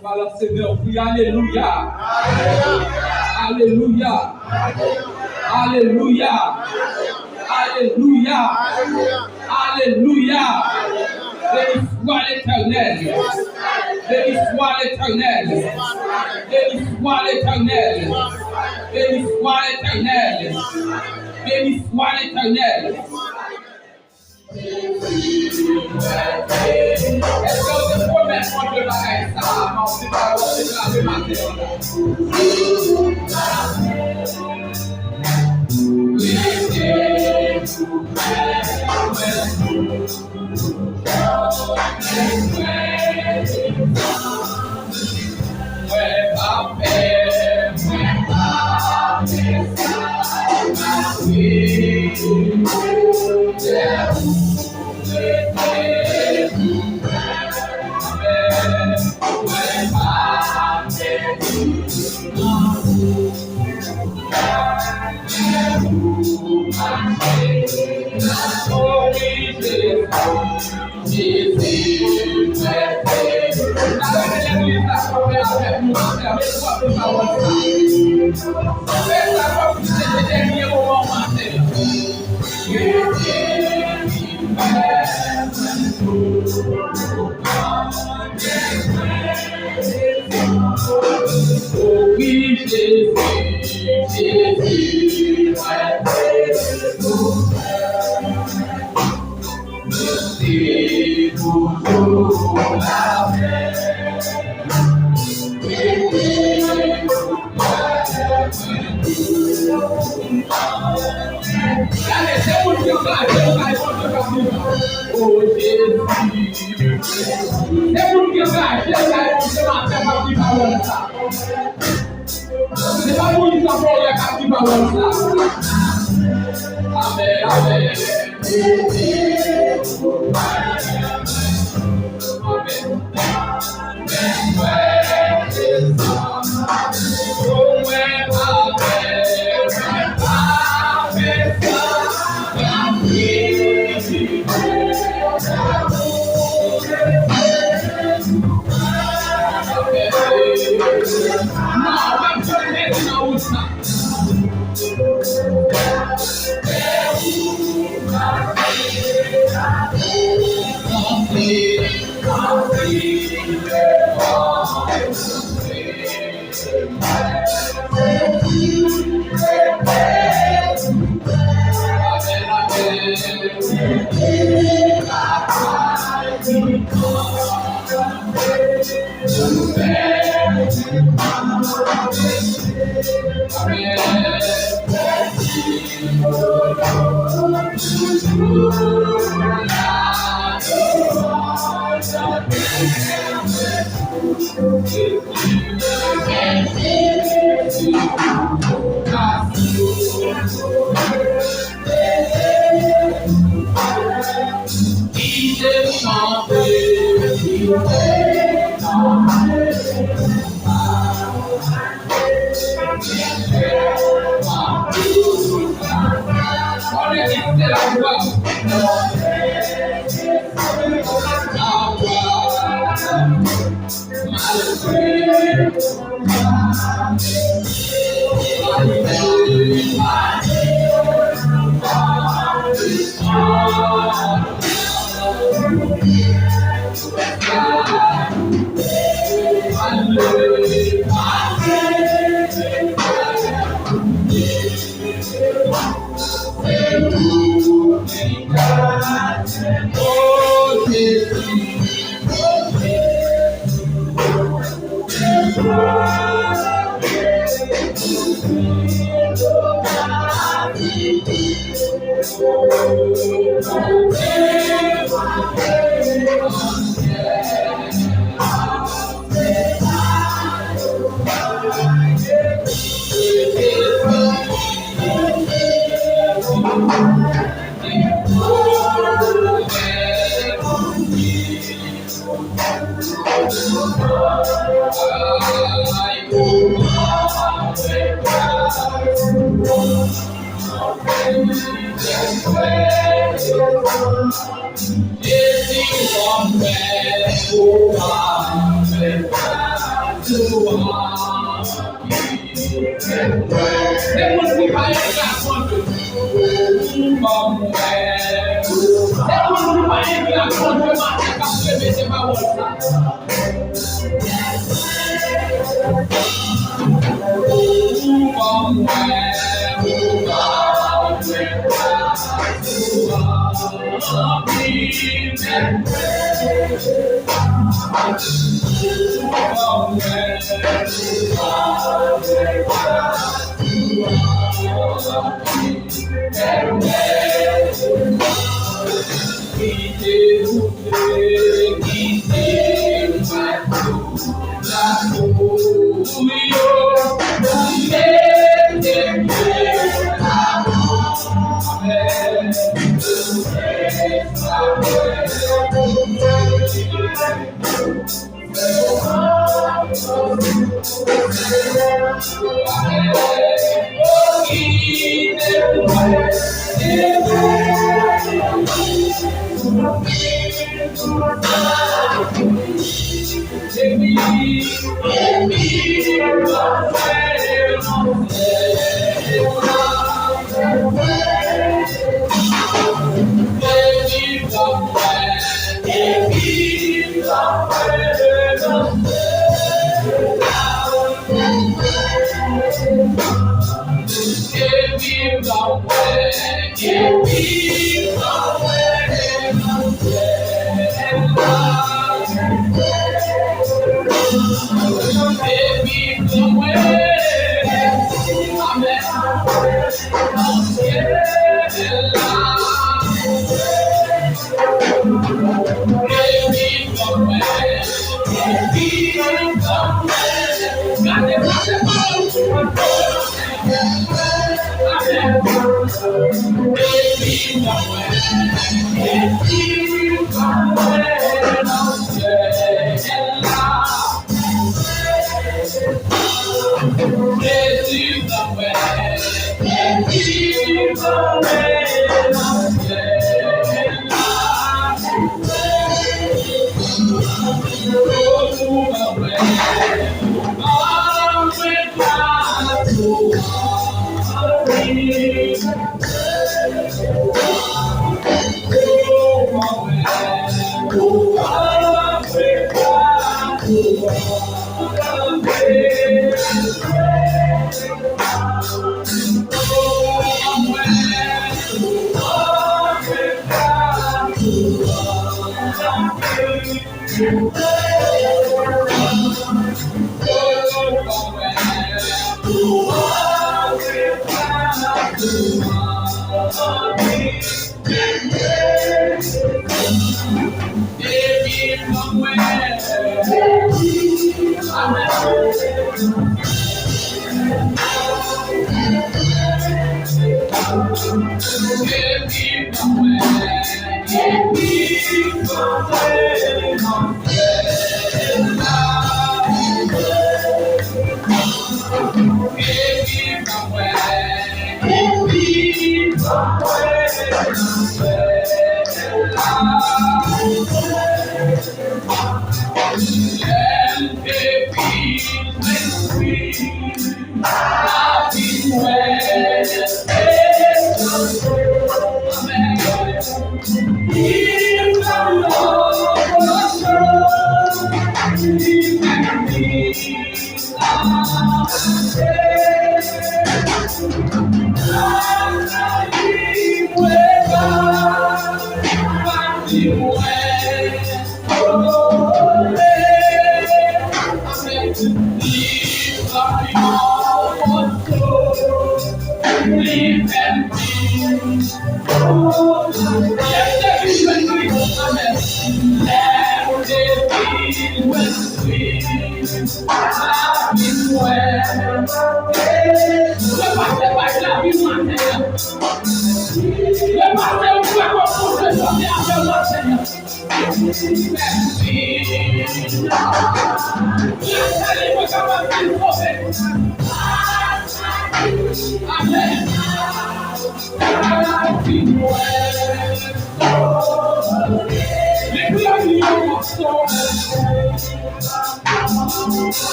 Voilà, Seigneur, oui, alléluia. Alléluia. Alléluia. Alléluia. Alléluia. Béni soit l'Éternel. Béni soit l'Éternel. Béni soit l'Éternel. Béni soit l'Éternel. Béni soit l'Éternel. Est-ce que vous pouvez mettre de la haine ça?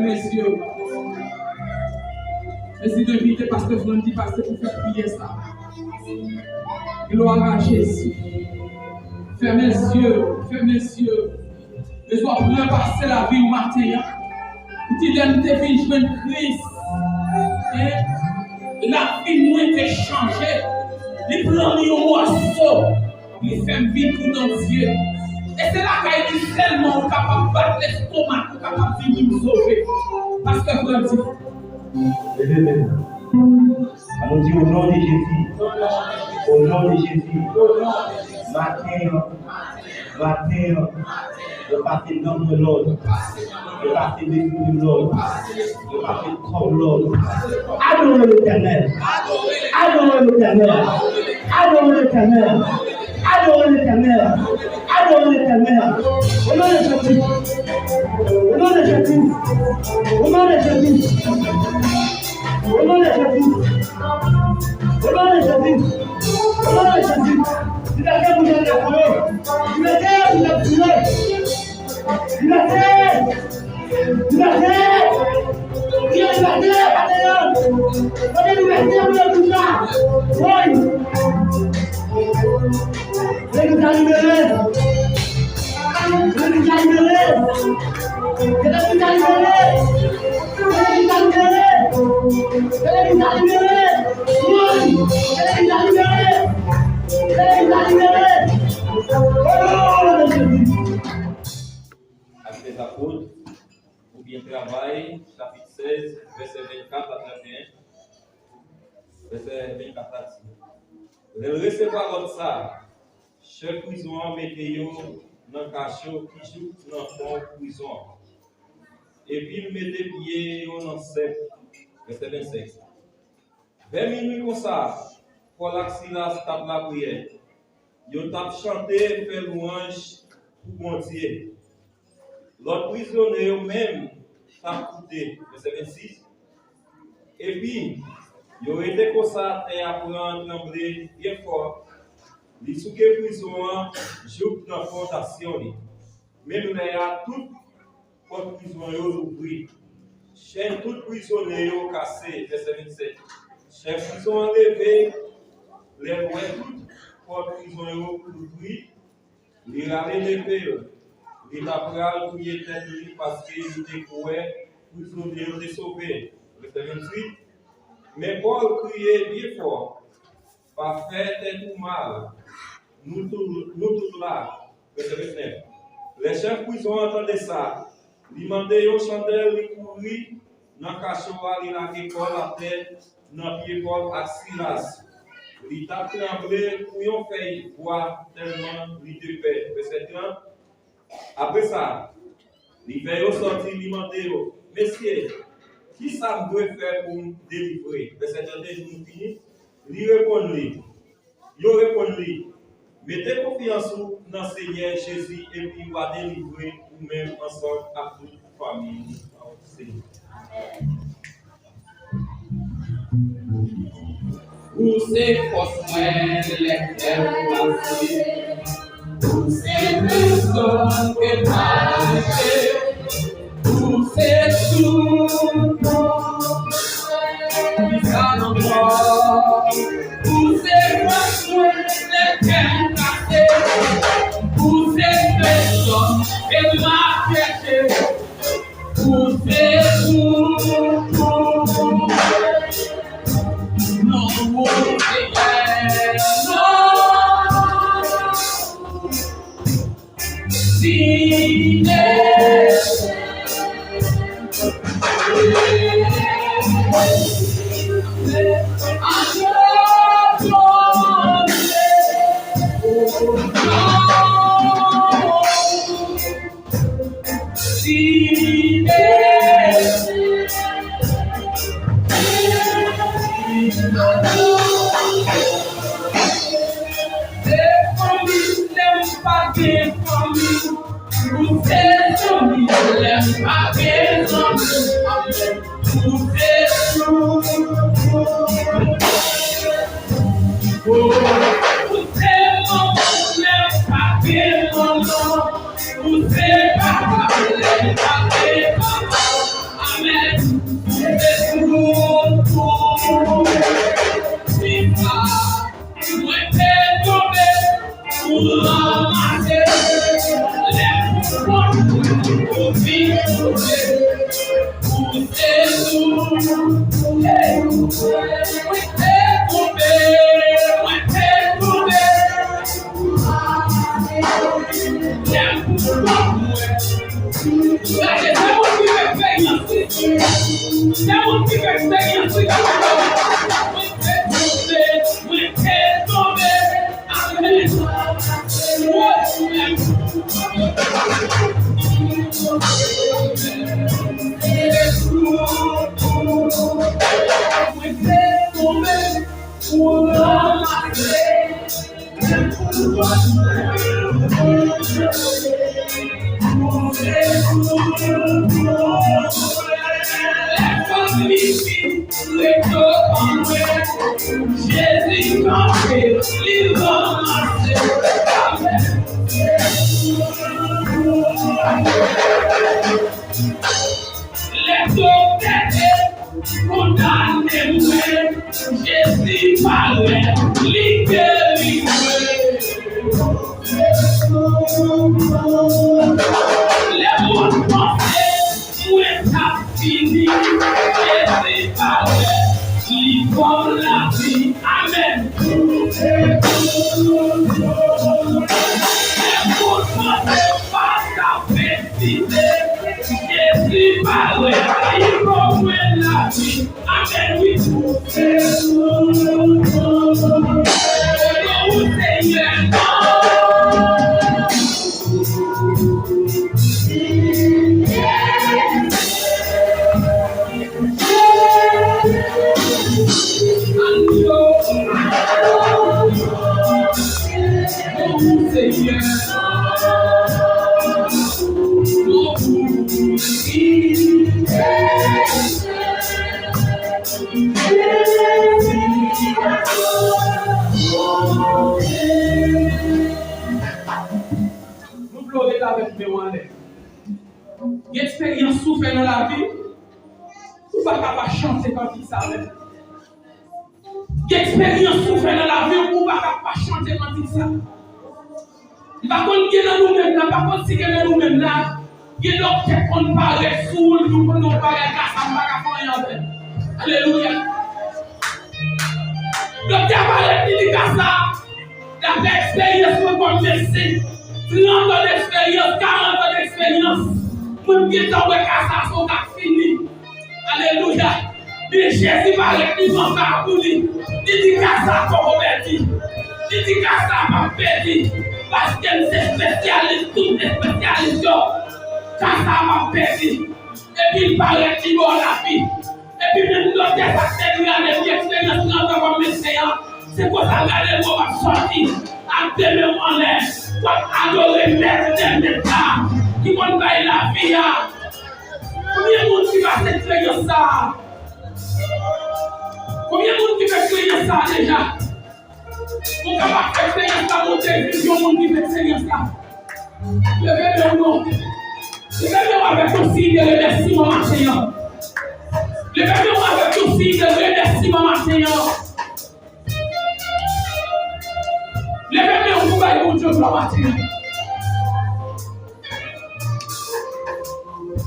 Messieurs, merci d'inviter Pasteur Frandy, Pasteur pour faire prier ça. Gloire à Jésus. Fermez les yeux, fermez les yeux. Et soit pour passer la vie au matin. Pour dire que tu es venu Christ. La vie moins été changée. Les plans de oiseau. Il fait vivre tout entier. Et c'est là qu'il est tellement capable de battre l'estomac, capable de nous sauver. Parce que Frandy. Allons dire au nom de Jésus. Au nom de Jésus. Matin, de passer dans de l'autre, de passer l'esprit de l'autre, de passer comme l'autre. Adorez l'Éternel. Adorez l'Éternel. Adorez l'Éternel. Adorez l'Éternel. Adorez l'Éternel. Au nom de Jésus. Au nom de Jésus. Au nom de Jésus. Au nom de Jésus. Au nom de Jésus. Au nom de Jésus. Il a fait bouger les couleurs. Il a fait bouger les couleurs. Il a fait. Il a fait. Il a fait. On est liberté, on est tout ça. Oui. Il nous a libérés. Il nous a libérés. Il nous a libérés. Il nous a libérés. Il nous a libérés. Oui. Il nous a libérés. Il nous a libérés. Oh, Jésus. Actes des apôtres, ou bien travail, chapitre 16, verset 24 à 31. Verset 24 à 6. Le recevoir l'autre ça, chaque prison mettez-yo dans le cachot qui joue dans le fond prison. Et puis il mettez pied dans le cep. Verset 25. Vers minuit comme ça, pour l'axilas tape la prière. Yo tape chanter, faire louange pour mon Dieu. L'autre prisonnier eux-mêmes tape coûté. Verset 26. Et puis, ils ont été comme ça et apprendre à trembler bien fort. Les souke prison jouent dans la fondation. Même là, tout les prisonniers ouvert. Chaîne tout prisonnier cassé. Verset 27. Chaque prison enlevé, les lois tout les prisonniers ouvert. Les râler l'épée. Les apprendre pour y être parce qu'ils étaient couverts. Les prisonniers ont été sauvés. Verset 28. Mais Paul criait bien fort, pas faire tout mal, nous tous là, verset 29. Les chefs prison entendaient ça, ils demandaient aux chandelles, ils couraient, dans le cachot, ils lavaient Paul à terre, dans le pied Paul à Silas. Ils ont tremblé pour y faire boire tellement ils étaient faits. Verset 30. Après ça, ils veillent sortir, ils demandaient, messieurs, qui ça doit faire pour nous délivrer? Verset 31, nous finissons. Il répond, mettez confiance dans le Seigneur Jésus et puis il va délivrer vous-même ensemble à toute famille. Pour ces forces, les terres passées, pour ces personnes que marchent, pour ces sous, qui s'envoient, pour ces personnes, les terres passées, pour ces personnes que marchent, pour ces sous, non, non. Amen. magnifique, recto en vrai. Jésus campé, libre marché. Amen. Les autres condamnés, Jésus parlait, libéré. Les bonnes pensées, où est ta fini? Jésus parlait, libre la vie. Amen. Les bonnes pensées, pas ta félicité. Jésus parlait, libre la vie. Amen. Oui. Oh Seigneur. Nous pleurons avec mes moyens. L'expérience souffre dans la vie, vous ne pouvez pas chanter comme ça. L'expérience souffre dans la vie, vous ne pouvez pas chanter comme ça. Par contre, il y a nous-mêmes là, par contre, si il y a nous-mêmes là, il y a d'autres qui ne parlent pas sous nous, nous ne parlons pas de ça, nous ne parlons pas de. Alléluia. Donc, il y a pas de ça. La expérience pour comme médecine, 30 ans d'expérience, 40 ans d'expérience. Pour bien tomber à ça, son cas fini. Alléluia. Mais Jésus parlait, il m'en va pour lui. Il dit qu'à ça, qu'on remercie. Il dit qu'à ça, m'a perdu. Parce qu'elle est spécialiste, toutes les spécialistes. Qu'à ça, m'a perdu. Et puis il parlait, il va la vie. Et puis même l'autre, ça s'est regardé, l'expérience, comme médecin. C'est quoi ça, regardez, on va sortir. À demain, on est. Pour adorer l'être des médecins. Qui vont bailler la vie. Combien de monde qui va s'expérimenter ça? Combien de monde qui va expérimenter ça déjà? On ne peut pas expérimenter ça, monter vision, monde qui va expérimenter ça. Levez-le ou non? Levez-le avec aussi de remerciement maintenant. Levez-le avec aussi de remerciement maintenant. Levez-le ou vous baillez mon Dieu pour la matinée.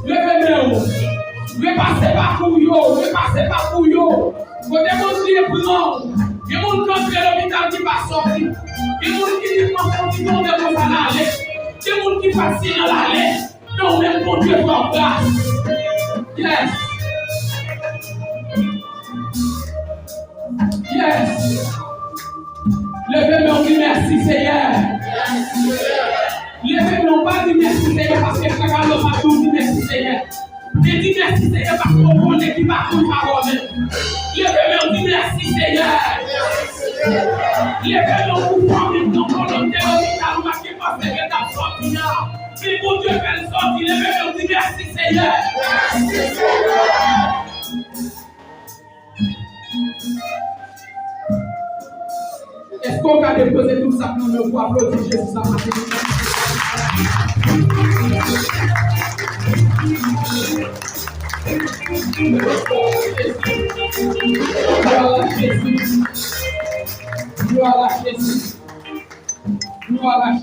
Levez-le. Ne passez pas pour yo. Ne passez pas pour yo. Vous démontrez blanc. Il y a des gens qui entrent à l'hôpital qui ne pas sortir. Il y a des gens qui disent que nous sommes dans l'allée. Il y a des gens qui passent dans l'allée. Non, même pour Dieu en place. Yes. Yes. Levez-le, on dit merci Seigneur. Levez-le, on va dire merci Seigneur parce que chacun de nous dit merci Seigneur. Je dis merci Seigneur parce qu'on connaît qui va pour parole. Levez-le, on dit merci Seigneur. Levez-le, on vous prend maintenant pour l'hôpital, on va qui passe que t'as sorti là. Si mon Dieu fait le sortir, levez-le, on dit merci Seigneur. Merci Seigneur. Est-ce qu'on va déposer tout ça pour nous pour applaudir Jésus ça matin? Gloire à Jésus. Gloire à Jésus. Gloire à Jésus.